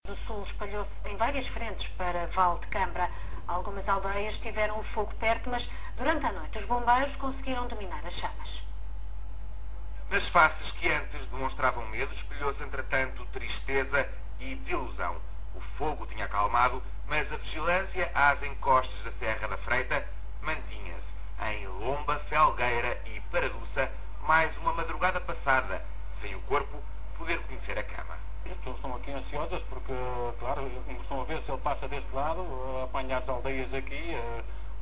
do Sul espalhou-se em várias frentes para Val de Cambra. Algumas aldeias tiveram o fogo perto, mas durante a noite os bombeiros conseguiram dominar as chamas. Nas faces que antes demonstravam medo, espelhou-se entretanto tristeza e desilusão. O fogo tinha acalmado, mas a vigilância às encostas da Serra da Freita mantinha-se. Em Lomba, Felgueira e Paraduça, mais uma madrugada passada, sem o corpo poder conhecer a cama. As pessoas estão aqui ansiosas porque, claro, como estão a ver, se ele passa deste lado, apanhar as aldeias aqui,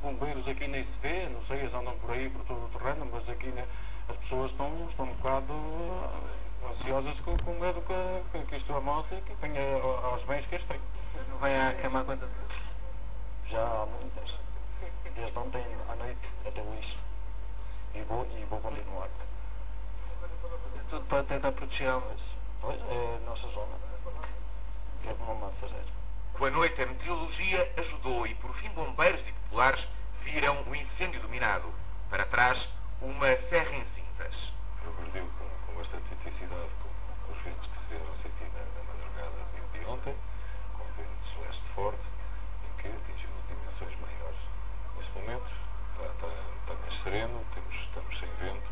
bombeiros aqui nem se vê, não sei, eles andam por aí, por todo o terreno, mas aqui as pessoas estão um bocado ansiosas com medo que isto amolte e que venha aos bens que eles têm. Não vai à cama há quantas vezes? Já há muitas. Desde ontem à noite até hoje. E vou continuar. Fazer tudo para tentar protegê-las. Pois, é a nossa zona. Que é o que não há de fazer. Com a noite, a meteorologia ajudou e, por fim, bombeiros e populares viram o incêndio dominado. Para trás, uma serra em cinzas. Progrediu com bastante intensidade com os ventos que se vieram a sentir na madrugada de ontem, com um vento celeste forte, em que atingiu dimensões maiores. Neste momento está mais sereno, estamos sem vento,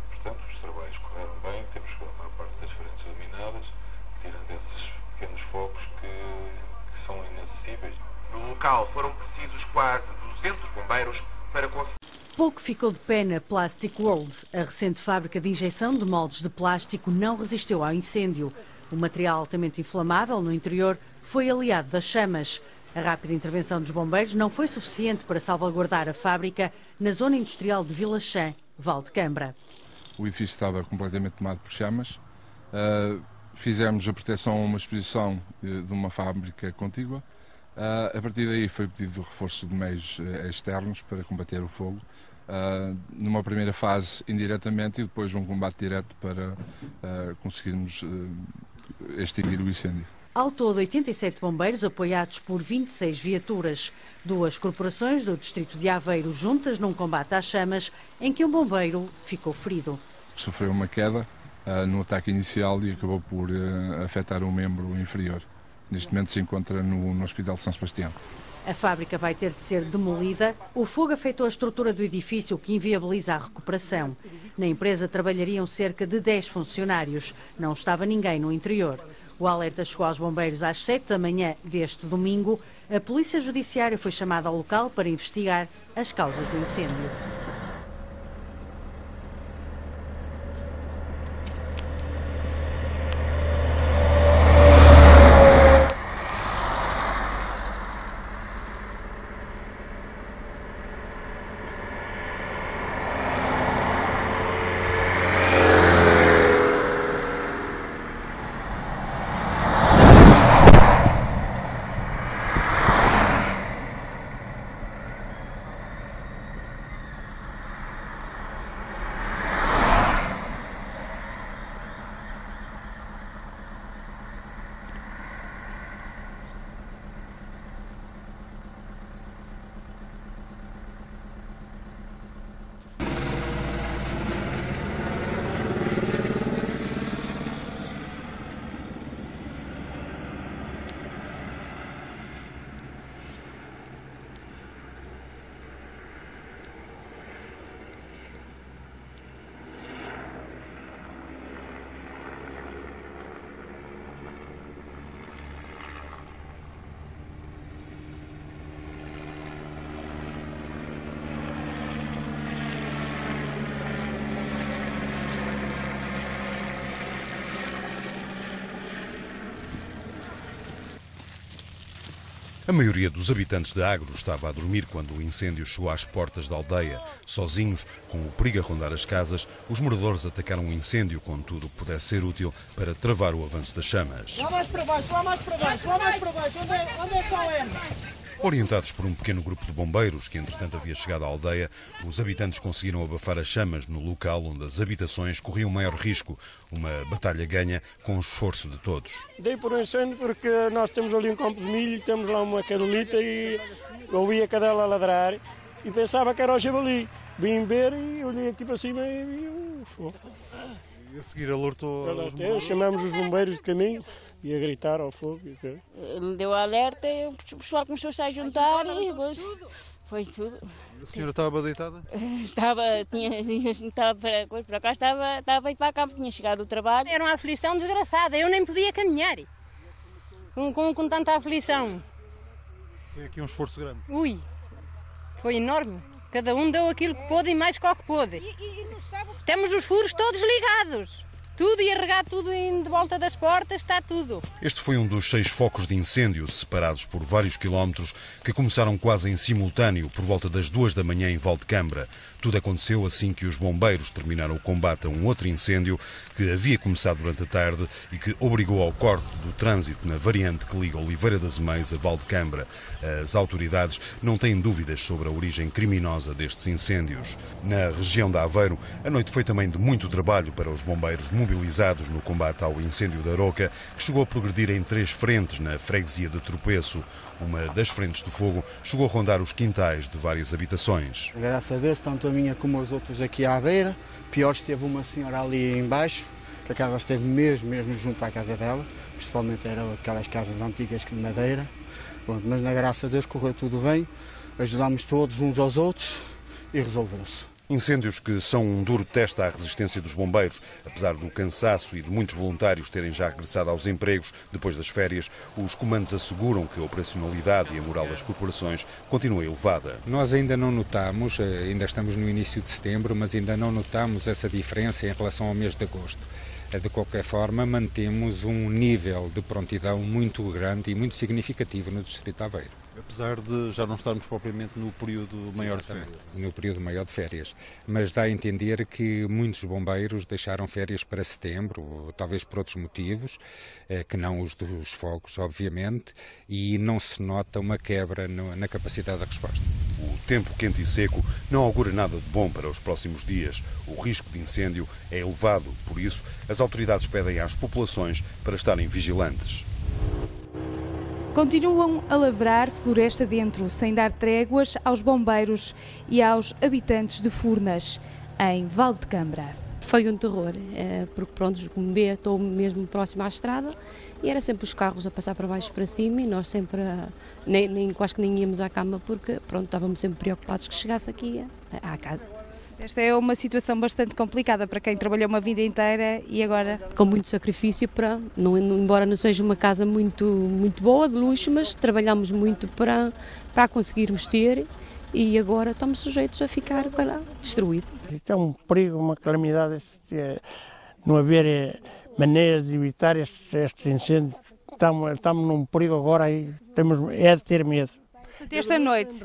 portanto os trabalhos correram bem, temos a maior parte das frentes dominadas, tirando esses pequenos focos que são inacessíveis. No local foram precisos quase 200 bombeiros para conseguir. Pouco ficou de pé na Plastic World. A recente fábrica de injeção de moldes de plástico não resistiu ao incêndio. O material altamente inflamável no interior foi aliado das chamas. A rápida intervenção dos bombeiros não foi suficiente para salvaguardar a fábrica na zona industrial de Vila Chã, Val de Cambra. O edifício estava completamente tomado por chamas. Fizemos a proteção a uma exposição de uma fábrica contígua. A partir daí foi pedido o reforço de meios externos para combater o fogo. Numa primeira fase indiretamente e depois um combate direto para conseguirmos extinguir o incêndio. Ao todo, 87 bombeiros apoiados por 26 viaturas. 2 corporações do distrito de Aveiro juntas num combate às chamas em que um bombeiro ficou ferido. Sofreu uma queda no ataque inicial e acabou por afetar o membro inferior. Neste momento se encontra no Hospital de São Sebastião. A fábrica vai ter de ser demolida. O fogo afetou a estrutura do edifício, o que inviabiliza a recuperação. Na empresa trabalhariam cerca de 10 funcionários. Não estava ninguém no interior. O alerta chegou aos bombeiros às 7 da manhã deste domingo. A Polícia Judiciária foi chamada ao local para investigar as causas do incêndio. A maioria dos habitantes de Agro estava a dormir quando o incêndio chegou às portas da aldeia. Sozinhos, com o perigo a rondar as casas, os moradores atacaram o incêndio com tudo o que pudesse ser útil para travar o avanço das chamas. Lá mais para baixo, lá mais para baixo, lá mais para baixo. Onde é que está o M? Orientados por um pequeno grupo de bombeiros que entretanto havia chegado à aldeia, os habitantes conseguiram abafar as chamas no local onde as habitações corriam maior risco. Uma batalha ganha com o esforço de todos. Dei por um incêndio porque nós temos ali um campo de milho, temos lá uma cadelita e ouvi a cadela a ladrar e pensava que era o javali. Vim ver e olhei aqui para cima e vi o fogo. E a seguir alertou os bombeiros? Chamamos os bombeiros de caminho e a gritar ao fogo. Ele deu alerta e o pessoal começou-se a juntar e depois foi tudo. A senhora estava deitada? Estava por acaso estava a ir para a campo, tinha chegado do trabalho. Era uma aflição desgraçada, eu nem podia caminhar com tanta aflição. Foi aqui um esforço grande. Ui, foi enorme. Cada um deu aquilo que pôde e mais que o que pôde. Temos os furos todos ligados. Tudo e arregar tudo de volta das portas, está tudo. Este foi um dos 6 focos de incêndio, separados por vários quilómetros, que começaram quase em simultâneo por volta das 2 da manhã em Valdecambra. Tudo aconteceu assim que os bombeiros terminaram o combate a um outro incêndio que havia começado durante a tarde e que obrigou ao corte do trânsito na variante que liga Oliveira das Meias a Valdecambra. As autoridades não têm dúvidas sobre a origem criminosa destes incêndios. Na região de Aveiro, a noite foi também de muito trabalho para os bombeiros mobilizados no combate ao incêndio da Aroca, que chegou a progredir em 3 frentes na freguesia de Tropeço. Uma das frentes de fogo chegou a rondar os quintais de várias habitações. Graças a Deus, tanto a minha como as outras aqui à beira. Pior esteve uma senhora ali embaixo, que a casa esteve mesmo junto à casa dela, principalmente eram aquelas casas antigas de madeira. Bom, mas na graça a Deus correu tudo bem, ajudámos todos uns aos outros e resolveu-se. Incêndios que são um duro teste à resistência dos bombeiros. Apesar do cansaço e de muitos voluntários terem já regressado aos empregos depois das férias, os comandos asseguram que a operacionalidade e a moral das corporações continua elevada. Nós ainda não notamos, ainda estamos no início de setembro, mas ainda não notamos essa diferença em relação ao mês de agosto. De qualquer forma, mantemos um nível de prontidão muito grande e muito significativo no Distrito de Aveiro. Apesar de já não estarmos propriamente no período maior de férias. No período maior de férias. Mas dá a entender que muitos bombeiros deixaram férias para setembro, talvez por outros motivos, que não os dos fogos, obviamente, e não se nota uma quebra na capacidade da resposta. O tempo quente e seco não augura nada de bom para os próximos dias. O risco de incêndio é elevado, por isso as autoridades pedem às populações para estarem vigilantes. Continuam a lavrar floresta dentro, sem dar tréguas aos bombeiros e aos habitantes de Furnas, em Valdecambra. Foi um terror, porque pronto, como vê, estou mesmo próximo à estrada e era sempre os carros a passar para baixo e para cima e nós sempre, quase que nem íamos à cama porque pronto, estávamos sempre preocupados que chegasse aqui à casa. Esta é uma situação bastante complicada para quem trabalhou uma vida inteira e agora... Com muito sacrifício, embora não seja uma casa muito boa, de luxo, mas trabalhamos muito para conseguirmos ter e agora estamos sujeitos a ficar destruído. É um perigo, uma calamidade, não haver maneiras de evitar estes incêndios. Estamos num perigo agora e é de ter medo. Esta noite?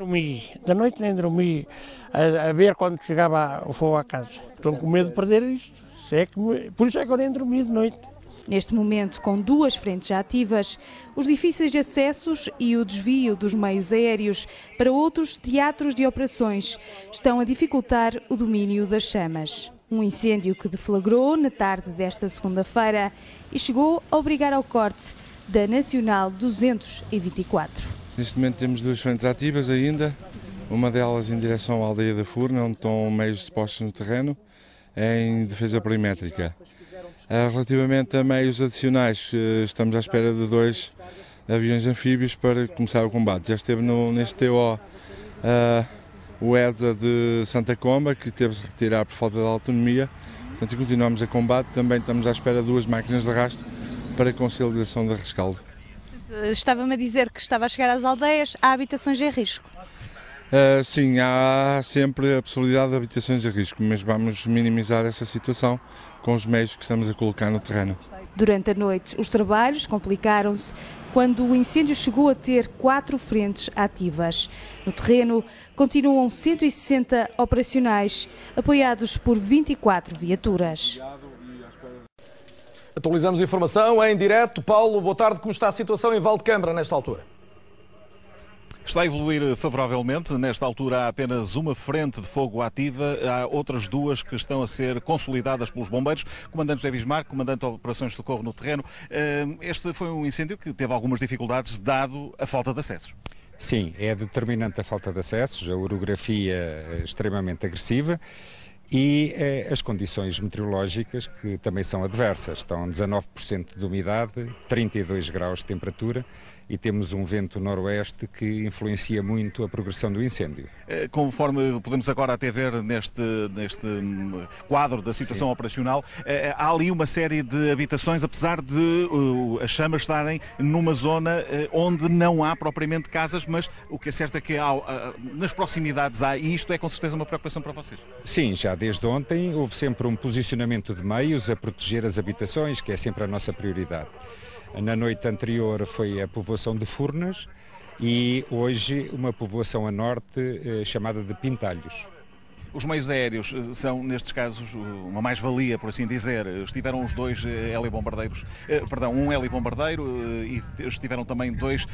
Da noite nem dormi, a ver quando chegava o fogo à casa. Estou com medo de perder isto, por isso é que eu nem dormi de noite. Neste momento, com 2 frentes ativas, os difíceis acessos e o desvio dos meios aéreos para outros teatros de operações estão a dificultar o domínio das chamas. Um incêndio que deflagrou na tarde desta segunda-feira e chegou a obrigar ao corte da Nacional 224. Neste momento temos 2 frentes ativas ainda, uma delas em direção à aldeia da Furna, onde estão meios dispostos no terreno, em defesa perimétrica. Relativamente a meios adicionais, estamos à espera de 2 aviões anfíbios para começar o combate. Já esteve neste TO o EDSA de Santa Comba, que teve-se a retirar por falta de autonomia. Portanto, continuamos a combate. Também estamos à espera de 2 máquinas de arrasto para a consolidação da rescaldo. Estava-me a dizer que estava a chegar às aldeias, há habitações em risco? Sim, há sempre a possibilidade de habitações em risco, mas vamos minimizar essa situação com os meios que estamos a colocar no terreno. Durante a noite, os trabalhos complicaram-se quando o incêndio chegou a ter 4 frentes ativas. No terreno, continuam 160 operacionais, apoiados por 24 viaturas. Atualizamos a informação em direto. Paulo, boa tarde. Como está a situação em Valdecambra nesta altura? Está a evoluir favoravelmente. Nesta altura há apenas uma frente de fogo ativa. Há outras 2 que estão a ser consolidadas pelos bombeiros. Comandante José Bismarck, comandante de operações de socorro no terreno. Este foi um incêndio que teve algumas dificuldades, dado a falta de acessos. Sim, é determinante a falta de acessos, a orografia extremamente agressiva. E as condições meteorológicas, que também são adversas. Estão 19% de umidade, 32 graus de temperatura e temos um vento noroeste que influencia muito a progressão do incêndio. Conforme podemos agora até ver neste quadro da situação operacional, há ali uma série de habitações, apesar de as chamas estarem numa zona onde não há propriamente casas, mas o que é certo é que nas proximidades há, e isto é com certeza uma preocupação para vocês. Sim, já desde ontem houve sempre um posicionamento de meios a proteger as habitações, que é sempre a nossa prioridade. Na noite anterior foi a povoação de Furnas e hoje uma povoação a norte chamada de Pintalhos. Os meios aéreos são, nestes casos, uma mais-valia, por assim dizer. Estiveram os dois helibombardeiros, um helibombardeiro e estiveram também dois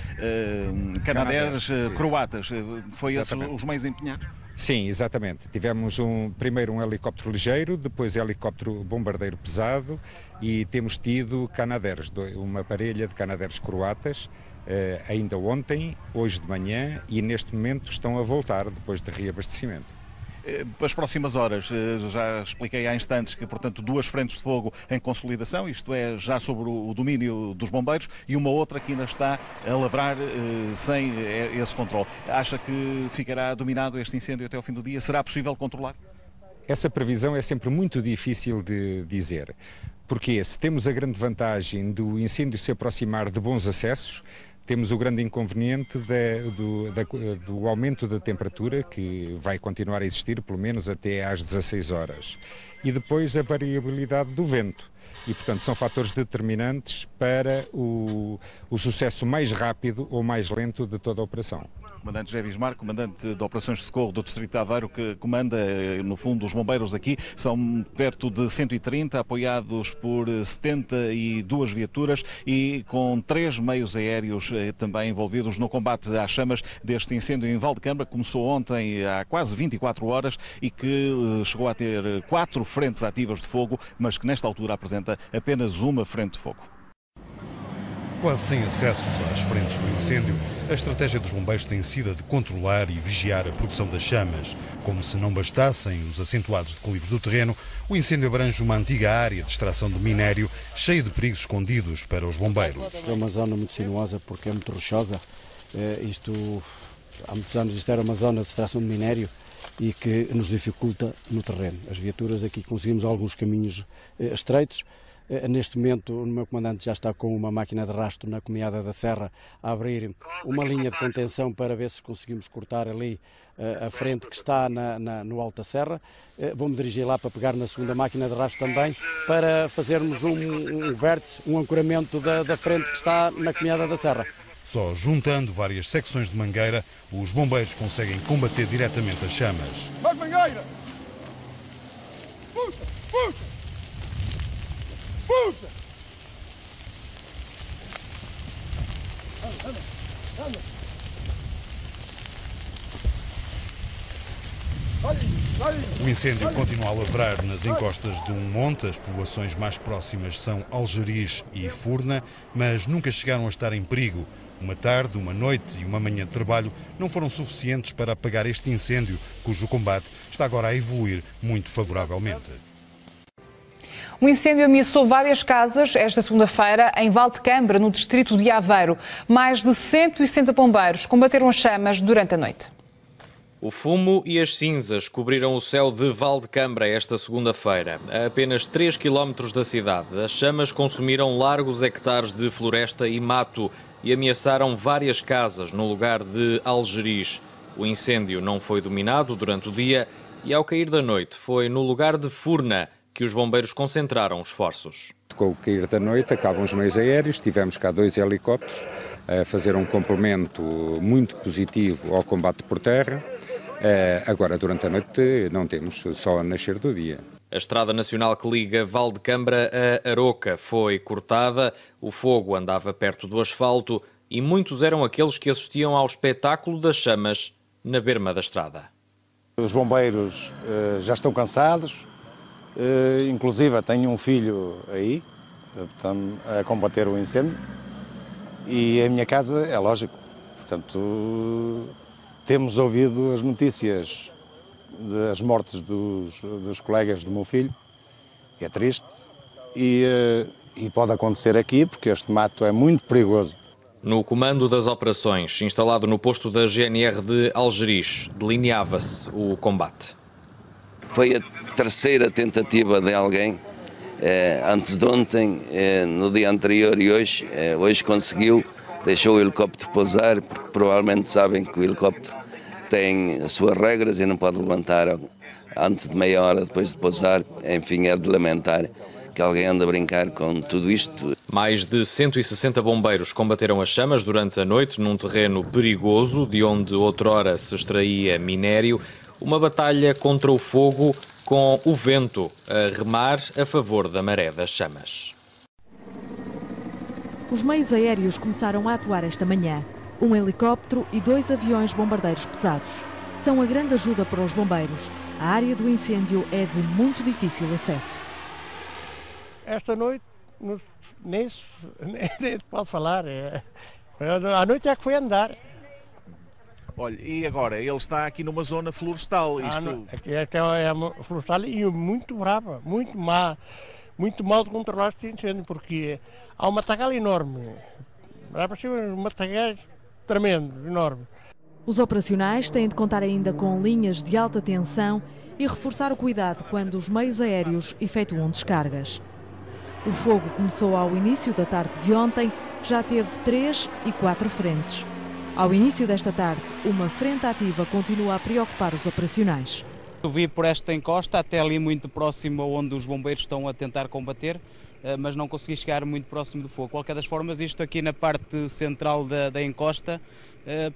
Canadaires croatas. Foi esses os meios empenhados? Sim, exatamente. Tivemos primeiro um helicóptero ligeiro, depois helicóptero bombardeiro pesado e temos tido Canadaires, uma parelha de Canadaires croatas, ainda ontem, hoje de manhã, e neste momento estão a voltar depois de reabastecimento. As próximas horas, já expliquei há instantes que, portanto, 2 frentes de fogo em consolidação, isto é, já sobre o domínio dos bombeiros, e uma outra que ainda está a lavrar sem esse controle. Acha que ficará dominado este incêndio até ao fim do dia? Será possível controlar? Essa previsão é sempre muito difícil de dizer, porque se temos a grande vantagem do incêndio se aproximar de bons acessos, temos o grande inconveniente do aumento da temperatura, que vai continuar a existir pelo menos até às 16 horas. E depois a variabilidade do vento. E, portanto, são fatores determinantes para o sucesso mais rápido ou mais lento de toda a operação. Comandante José Bismarck, comandante de Operações de Socorro do Distrito de Aveiro, que comanda, no fundo, os bombeiros aqui. São perto de 130, apoiados por 72 viaturas e com 3 meios aéreos também envolvidos no combate às chamas deste incêndio em Valdecâmara, que começou ontem há quase 24 horas e que chegou a ter 4 frentes ativas de fogo, mas que nesta altura apresenta apenas uma frente de fogo. Quase sem acessos às frentes do incêndio, a estratégia dos bombeiros tem sido a de controlar e vigiar a produção das chamas. Como se não bastassem os acentuados declivos do terreno, o incêndio abrange uma antiga área de extração de minério, cheia de perigos escondidos para os bombeiros. É uma zona muito sinuosa porque é muito rochosa. Há muitos anos isto era uma zona de extração de minério e que nos dificulta no terreno. As viaturas aqui conseguimos alguns caminhos estreitos. Neste momento o meu comandante já está com uma máquina de rastro na Comiada da Serra a abrir uma linha de contenção para ver se conseguimos cortar ali a frente que está no Alto da Serra. Vou-me dirigir lá para pegar na segunda máquina de rastro também para fazermos um vértice, um ancoramento da frente que está na Comiada da Serra. Só juntando várias secções de mangueira, os bombeiros conseguem combater diretamente as chamas. Mais mangueira! Puxa! Puxa! Puxa! Anda, anda, anda. O incêndio continua a lavrar nas encostas de um monte. As povoações mais próximas são Algeriz e Furna, mas nunca chegaram a estar em perigo. Uma tarde, uma noite e uma manhã de trabalho não foram suficientes para apagar este incêndio, cujo combate está agora a evoluir muito favoravelmente. O incêndio ameaçou várias casas esta segunda-feira em Valdecâmara, no distrito de Aveiro. Mais de 160 bombeiros combateram as chamas durante a noite. O fumo e as cinzas cobriram o céu de Valdecâmara esta segunda-feira. A apenas 3 quilómetros da cidade, as chamas consumiram largos hectares de floresta e mato e ameaçaram várias casas no lugar de Algeriz. O incêndio não foi dominado durante o dia e, ao cair da noite, foi no lugar de Furna que os bombeiros concentraram esforços. Com o cair da noite acabam os meios aéreos, tivemos cá 2 helicópteros a fazer um complemento muito positivo ao combate por terra. Agora, durante a noite, não temos, só a nascer do dia. A estrada nacional que liga Valdecâmara a Aroca foi cortada, o fogo andava perto do asfalto e muitos eram aqueles que assistiam ao espetáculo das chamas na berma da estrada. Os bombeiros já estão cansados, inclusive tenho um filho aí a combater o incêndio e a minha casa é lógico, portanto temos ouvido as notícias das mortes dos colegas do meu filho, é triste, e pode acontecer aqui porque este mato é muito perigoso. No comando das operações, instalado no posto da GNR de Algeriz, delineava-se o combate. Foi a terceira tentativa de alguém, antes de ontem, no dia anterior e hoje. Hoje conseguiu, deixou o helicóptero pousar, porque provavelmente sabem que o helicóptero tem as suas regras e não pode levantar antes de meia hora depois de pousar. Enfim, é de lamentar que alguém anda a brincar com tudo isto. Mais de 160 bombeiros combateram as chamas durante a noite num terreno perigoso, de onde outrora se extraía minério. Uma batalha contra o fogo com o vento a remar a favor da maré das chamas. Os meios aéreos começaram a atuar esta manhã. Um helicóptero e 2 aviões bombardeiros pesados. São a grande ajuda para os bombeiros. A área do incêndio é de muito difícil acesso. Esta noite, nem pode falar. A noite é que foi andar. Olha, e agora? Ele está aqui numa zona florestal. Aqui é uma florestal e muito brava, muito mal de controlar este incêndio, porque há um matagal enorme. É possível um matagal tremendo, enorme. Os operacionais têm de contar ainda com linhas de alta tensão e reforçar o cuidado quando os meios aéreos efetuam descargas. O fogo começou ao início da tarde de ontem, já teve 3 e 4 frentes. Ao início desta tarde, uma frente ativa continua a preocupar os operacionais. Eu vi por esta encosta, até ali muito próximo onde os bombeiros estão a tentar combater, mas não consegui chegar muito próximo do fogo. De qualquer das formas, isto aqui na parte central da encosta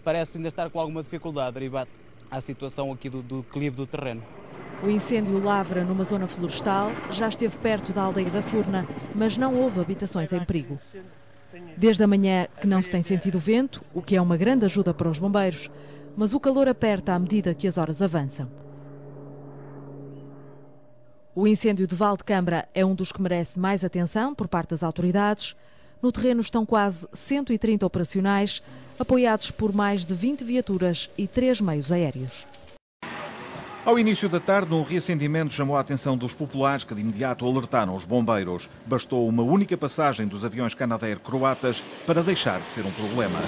parece ainda estar com alguma dificuldade, derivado à situação aqui do declive do terreno. O incêndio lavra numa zona florestal, já esteve perto da aldeia da Furna, mas não houve habitações em perigo. Desde a manhã que não se tem sentido vento, o que é uma grande ajuda para os bombeiros, mas o calor aperta à medida que as horas avançam. O incêndio de Valdecambra é um dos que merece mais atenção por parte das autoridades. No terreno estão quase 130 operacionais, apoiados por mais de 20 viaturas e 3 meios aéreos. Ao início da tarde, um reacendimento chamou a atenção dos populares que de imediato alertaram os bombeiros. Bastou uma única passagem dos aviões Canadair croatas para deixar de ser um problema.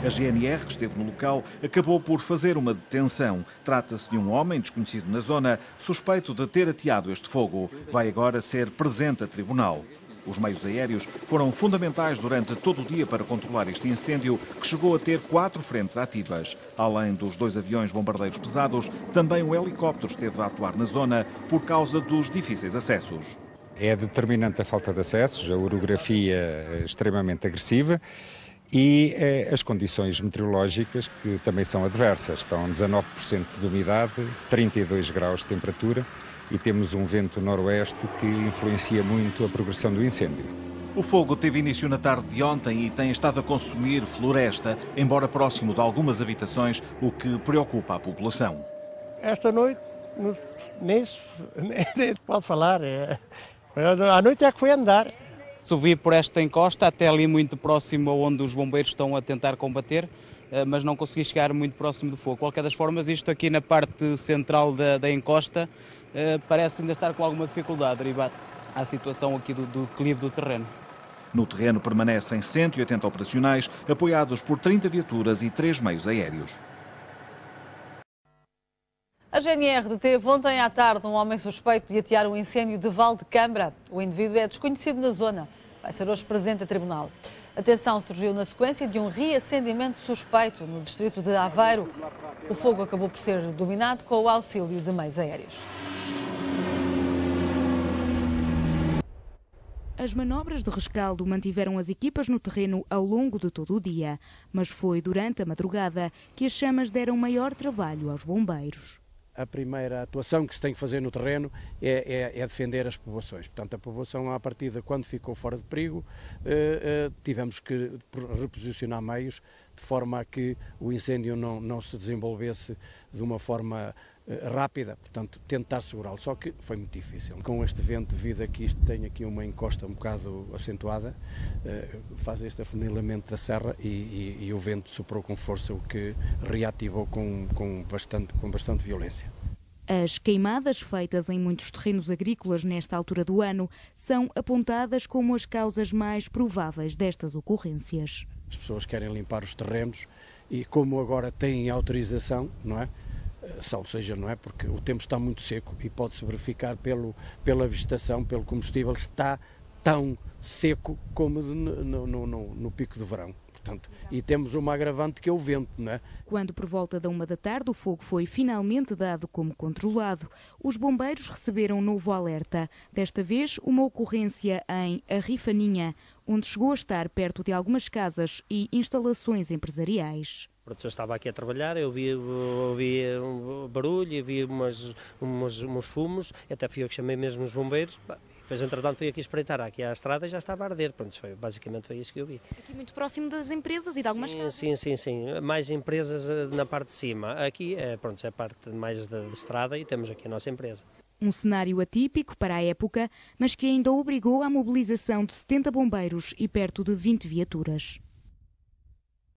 A GNR, que esteve no local, acabou por fazer uma detenção. Trata-se de um homem desconhecido na zona, suspeito de ter ateado este fogo. Vai agora ser presente a tribunal. Os meios aéreos foram fundamentais durante todo o dia para controlar este incêndio, que chegou a ter 4 frentes ativas. Além dos 2 aviões bombardeiros pesados, também um helicóptero esteve a atuar na zona por causa dos difíceis acessos. É determinante a falta de acessos, a orografia extremamente agressiva e as condições meteorológicas, que também são adversas. Estão a 19% de umidade, 32 graus de temperatura. E temos um vento noroeste que influencia muito a progressão do incêndio. O fogo teve início na tarde de ontem e tem estado a consumir floresta, embora próximo de algumas habitações, o que preocupa a população. Esta noite, nem pode falar. A noite é que foi andar. Subi por esta encosta, até ali muito próximo onde os bombeiros estão a tentar combater, mas não consegui chegar muito próximo do fogo. De qualquer das formas, isto aqui na parte central da encosta parece ainda estar com alguma dificuldade, derivado à situação aqui do declive do terreno. No terreno permanecem 180 operacionais, apoiados por 30 viaturas e 3 meios aéreos. A GNR deteve ontem à tarde um homem suspeito de atear um incêndio de Valdecambra. O indivíduo é desconhecido na zona. Vai ser hoje presente a tribunal. A tensão surgiu na sequência de um reacendimento suspeito no distrito de Aveiro. O fogo acabou por ser dominado com o auxílio de meios aéreos. As manobras de rescaldo mantiveram as equipas no terreno ao longo de todo o dia, mas foi durante a madrugada que as chamas deram maior trabalho aos bombeiros. A primeira atuação que se tem que fazer no terreno é defender as povoações. Portanto, a povoação, à partida, quando ficou fora de perigo, tivemos que reposicionar meios de forma a que o incêndio não se desenvolvesse de uma forma rápida, portanto tentar segurá-lo, só que foi muito difícil. Com este vento, devido a que isto tem aqui uma encosta um bocado acentuada, faz este afunilamento da serra e o vento soprou com força, o que reativou com bastante violência. As queimadas feitas em muitos terrenos agrícolas nesta altura do ano são apontadas como as causas mais prováveis destas ocorrências. As pessoas querem limpar os terrenos e como agora têm autorização, não é? Salvo seja, não é? Porque o tempo está muito seco e pode-se verificar pela vegetação, pelo combustível, está tão seco como no pico de verão. Portanto, e temos uma agravante que é o vento, não é? Quando por volta da 1 da tarde o fogo foi finalmente dado como controlado, os bombeiros receberam um novo alerta. Desta vez, uma ocorrência em Arrifaninha, onde chegou a estar perto de algumas casas e instalações empresariais. Eu estava aqui a trabalhar, eu ouvi um barulho, vi uns fumos, até fui eu que chamei mesmo os bombeiros. Depois, entretanto, fui aqui espreitar aqui à estrada e já estava a arder. Pronto, basicamente foi isso que eu vi. Aqui muito próximo das empresas e de algumas casas? Sim. Mais empresas na parte de cima. Aqui é a parte mais de estrada e temos aqui a nossa empresa. Um cenário atípico para a época, mas que ainda obrigou à mobilização de 70 bombeiros e perto de 20 viaturas.